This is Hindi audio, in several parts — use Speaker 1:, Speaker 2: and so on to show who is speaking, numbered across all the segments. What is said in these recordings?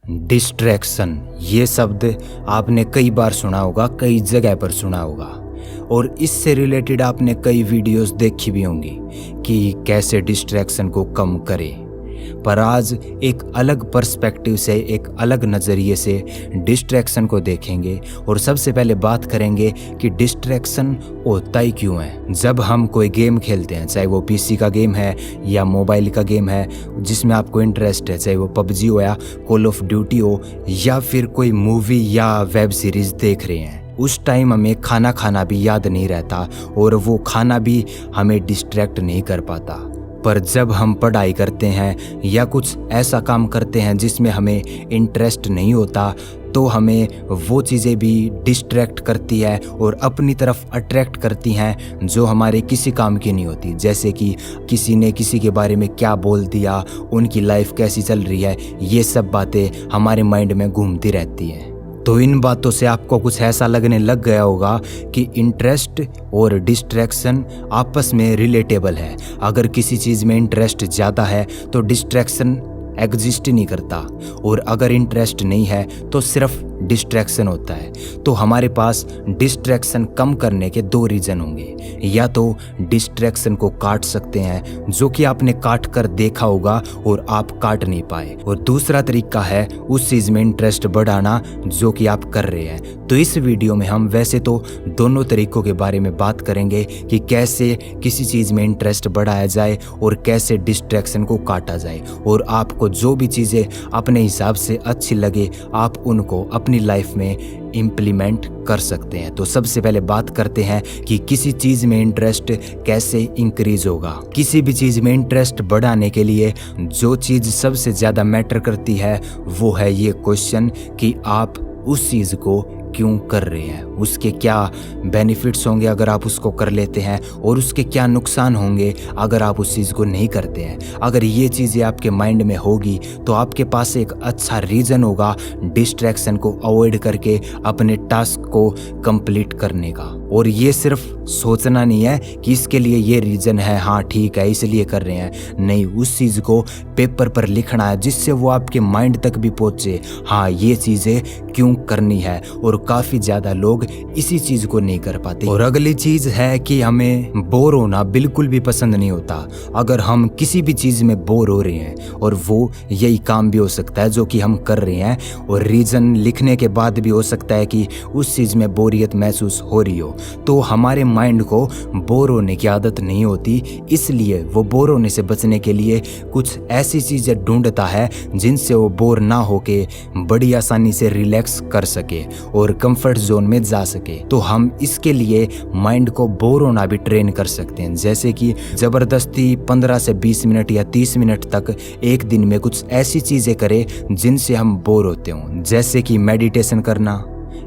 Speaker 1: डिस्ट्रैक्शन ये शब्द आपने कई बार सुना होगा, कई जगह पर सुना होगा और इससे रिलेटेड आपने कई वीडियोस देखी भी होंगी कि कैसे डिस्ट्रैक्शन को कम करें। पर आज एक अलग पर्सपेक्टिव से, एक अलग नज़रिए से डिस्ट्रैक्शन को देखेंगे और सबसे पहले बात करेंगे कि डिस्ट्रैक्शन होता ही क्यों है। जब हम कोई गेम खेलते हैं, चाहे वो पीसी का गेम है या मोबाइल का गेम है जिसमें आपको इंटरेस्ट है, चाहे वो पबजी हो या कॉल ऑफ ड्यूटी हो या फिर कोई मूवी या वेब सीरीज़ देख रहे हैं, उस टाइम हमें खाना भी याद नहीं रहता और वो खाना भी हमें डिस्ट्रैक्ट नहीं कर पाता। पर जब हम पढ़ाई करते हैं या कुछ ऐसा काम करते हैं जिसमें हमें इंटरेस्ट नहीं होता, तो हमें वो चीज़ें भी डिस्ट्रैक्ट करती है और अपनी तरफ अट्रैक्ट करती हैं जो हमारे किसी काम की नहीं होती। जैसे कि किसी ने किसी के बारे में क्या बोल दिया, उनकी लाइफ कैसी चल रही है, ये सब बातें हमारे माइंड में घूमती रहती हैं। तो इन बातों से आपको कुछ ऐसा लगने लग गया होगा कि इंटरेस्ट और डिस्ट्रैक्शन आपस में रिलेटेबल है। अगर किसी चीज़ में इंटरेस्ट ज़्यादा है तो डिस्ट्रैक्शन एग्जिस्ट नहीं करता, और अगर इंटरेस्ट नहीं है तो सिर्फ डिस्ट्रैक्शन होता है। तो हमारे पास डिस्ट्रैक्शन कम करने के दो रीज़न होंगे। या तो डिस्ट्रैक्शन को काट सकते हैं, जो कि आपने काट कर देखा होगा और आप काट नहीं पाए, और दूसरा तरीका है उस चीज़ में इंटरेस्ट बढ़ाना जो कि आप कर रहे हैं। तो इस वीडियो में हम वैसे तो दोनों तरीकों के बारे में बात करेंगे कि कैसे किसी चीज़ में इंटरेस्ट बढ़ाया जाए और कैसे डिस्ट्रैक्शन को काटा जाए, और आपको जो भी चीज़ें अपने हिसाब से अच्छी लगे आप उनको अपनी लाइफ में इम्प्लीमेंट कर सकते हैं। तो सबसे पहले बात करते हैं कि किसी चीज़ में इंटरेस्ट कैसे इंक्रीज होगा। किसी भी चीज़ में इंटरेस्ट बढ़ाने के लिए जो चीज़ सबसे ज़्यादा मैटर करती है वो है ये क्वेश्चन कि आप उस चीज़ को क्यों कर रहे हैं, उसके क्या बेनिफिट्स होंगे अगर आप उसको कर लेते हैं, और उसके क्या नुकसान होंगे अगर आप उस चीज़ को नहीं करते हैं। अगर ये चीज़ें आपके माइंड में होगी तो आपके पास एक अच्छा रीज़न होगा डिस्ट्रैक्शन को अवॉइड करके अपने टास्क को कंप्लीट करने का। और ये सिर्फ सोचना नहीं है कि इसके लिए ये रीज़न है, हाँ ठीक है इसलिए कर रहे हैं, नहीं, उस चीज़ को पेपर पर लिखना है जिससे वो आपके माइंड तक भी पहुँचे, हाँ ये चीज़ें क्यों करनी है। और काफ़ी ज़्यादा लोग इसी चीज़ को नहीं कर पाते। और अगली चीज़ है कि हमें बोर होना बिल्कुल भी पसंद नहीं होता। अगर हम किसी भी चीज़ में बोर हो रहे हैं, और वो यही काम भी हो सकता है जो कि हम कर रहे हैं, और रीज़न लिखने के बाद भी हो सकता है कि उस चीज़ में बोरियत महसूस हो रही हो, तो हमारे माइंड को बोर होने की आदत नहीं होती। इसलिए वो बोर होने से बचने के लिए कुछ ऐसी चीज़ें ढूंढता है जिनसे वो बोर ना होके बड़ी आसानी से रिलैक्स कर सके और कंफर्ट जोन में जा सके। तो हम इसके लिए माइंड को बोर होना भी ट्रेन कर सकते हैं। जैसे कि ज़बरदस्ती 15 से 20 मिनट या 30 मिनट तक एक दिन में कुछ ऐसी चीज़ें करें जिनसे हम बोर होते हों, जैसे कि मेडिटेशन करना,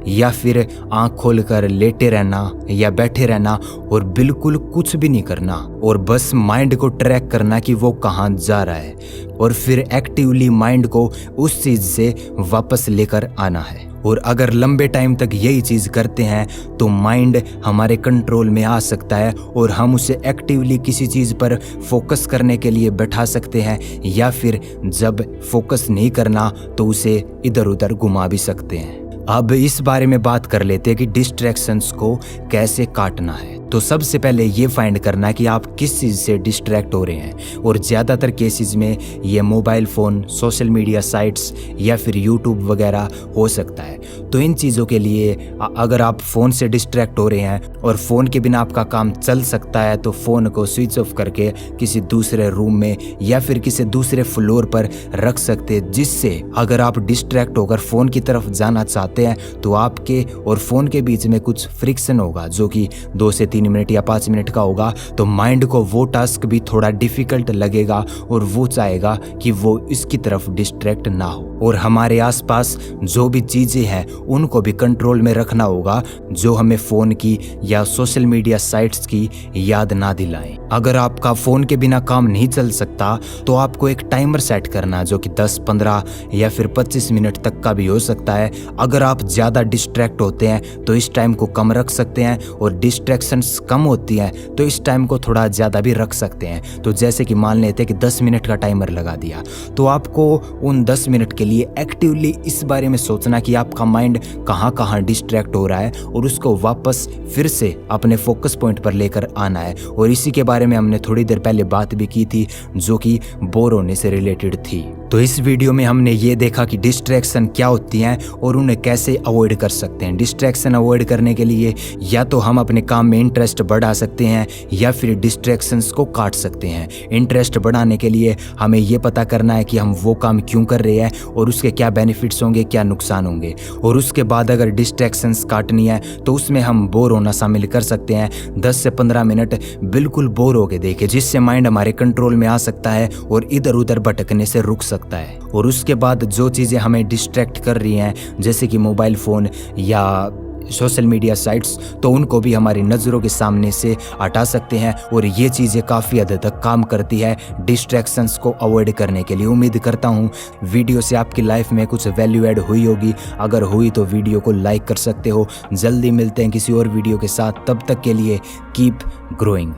Speaker 1: या फिर आँख खोलकर लेटे रहना या बैठे रहना और बिल्कुल कुछ भी नहीं करना, और बस माइंड को ट्रैक करना कि वो कहाँ जा रहा है, और फिर एक्टिवली माइंड को उस चीज़ से वापस लेकर आना है। और अगर लंबे टाइम तक यही चीज़ करते हैं तो माइंड हमारे कंट्रोल में आ सकता है और हम उसे एक्टिवली किसी चीज़ पर फोकस करने के लिए बैठा सकते हैं, या फिर जब फोकस नहीं करना तो उसे इधर उधर घुमा भी सकते हैं। अब इस बारे में बात कर लेते हैं कि डिस्ट्रैक्शंस को कैसे काटना है। तो सबसे पहले ये फाइंड करना है कि आप किस चीज़ से डिस्ट्रैक्ट हो रहे हैं, और ज़्यादातर केसेस में ये mobile phone, social media sites या फिर यूट्यूब वगैरह हो सकता है। तो इन चीज़ों के लिए अगर आप फ़ोन से डिस्ट्रैक्ट हो रहे हैं और फ़ोन के बिना आपका काम चल सकता है, तो फ़ोन को स्विच ऑफ करके किसी दूसरे रूम में या फिर किसी दूसरे फ्लोर पर रख सकते हैं, जिससे अगर आप डिस्ट्रैक्ट होकर फ़ोन की तरफ जाना चाहते हैं तो आपके और फ़ोन के बीच में कुछ फ्रिक्शन होगा जो कि 2 से 3 मिनट या 5 मिनट का होगा। तो माइंड को वो टास्क भी थोड़ा डिफिकल्ट लगेगा और वो चाहेगा कि वो इसकी तरफ डिस्ट्रैक्ट ना हो। और हमारे आसपास जो भी चीज़ें हैं उनको भी कंट्रोल में रखना होगा जो हमें फ़ोन की या सोशल मीडिया साइट्स की याद ना दिलाएं। अगर आपका फ़ोन के बिना काम नहीं चल सकता तो आपको एक टाइमर सेट करना जो कि 10, 15 या फिर 25 मिनट तक का भी हो सकता है। अगर आप ज़्यादा डिस्ट्रैक्ट होते हैं तो इस टाइम को कम रख सकते हैं, और डिस्ट्रैक्शंस कम होती हैं तो इस टाइम को थोड़ा ज़्यादा भी रख सकते हैं। तो जैसे कि मान लेते हैं कि 10 मिनट का टाइमर लगा दिया, तो आपको उन 10 मिनट के लिए एक्टिवली इस बारे में सोचना कि आपका माइंड कहाँ कहाँ डिस्ट्रैक्ट हो रहा है और उसको वापस फिर से अपने फोकस पॉइंट पर लेकर आना है। और इसी के बारे में हमने थोड़ी देर पहले बात भी की थी, जो कि बोर होने से रिलेटेड थी। तो इस वीडियो में हमने ये देखा कि डिस्ट्रैक्शन क्या होती हैं और उन्हें कैसे अवॉइड कर सकते हैं। डिस्ट्रैक्शन अवॉइड करने के लिए या तो हम अपने काम में इंटरेस्ट बढ़ा सकते हैं या फिर डिस्ट्रैक्शंस को काट सकते हैं। इंटरेस्ट बढ़ाने के लिए हमें ये पता करना है कि हम वो काम क्यों कर रहे हैं और उसके क्या बेनिफिट्स होंगे, क्या नुकसान होंगे। और उसके बाद अगर डिस्ट्रैक्शंस काटनी है तो उसमें हम बोर होना शामिल कर सकते हैं। 10 से 15 मिनट बिल्कुल बोर होके देखें, जिससे माइंड हमारे कंट्रोल में आ सकता है और इधर उधर भटकने से रुक सकता है। और उसके बाद जो चीज़ें हमें डिस्ट्रैक्ट कर रही हैं, जैसे कि मोबाइल फ़ोन या सोशल मीडिया साइट्स, तो उनको भी हमारी नज़रों के सामने से हटा सकते हैं। और ये चीज़ें काफ़ी हद तक काम करती है डिस्ट्रैक्शंस को अवॉइड करने के लिए। उम्मीद करता हूँ वीडियो से आपकी लाइफ में कुछ वैल्यू ऐड हुई होगी। अगर हुई तो वीडियो को लाइक कर सकते हो। जल्दी मिलते हैं किसी और वीडियो के साथ, तब तक के लिए कीप ग्रोइंग।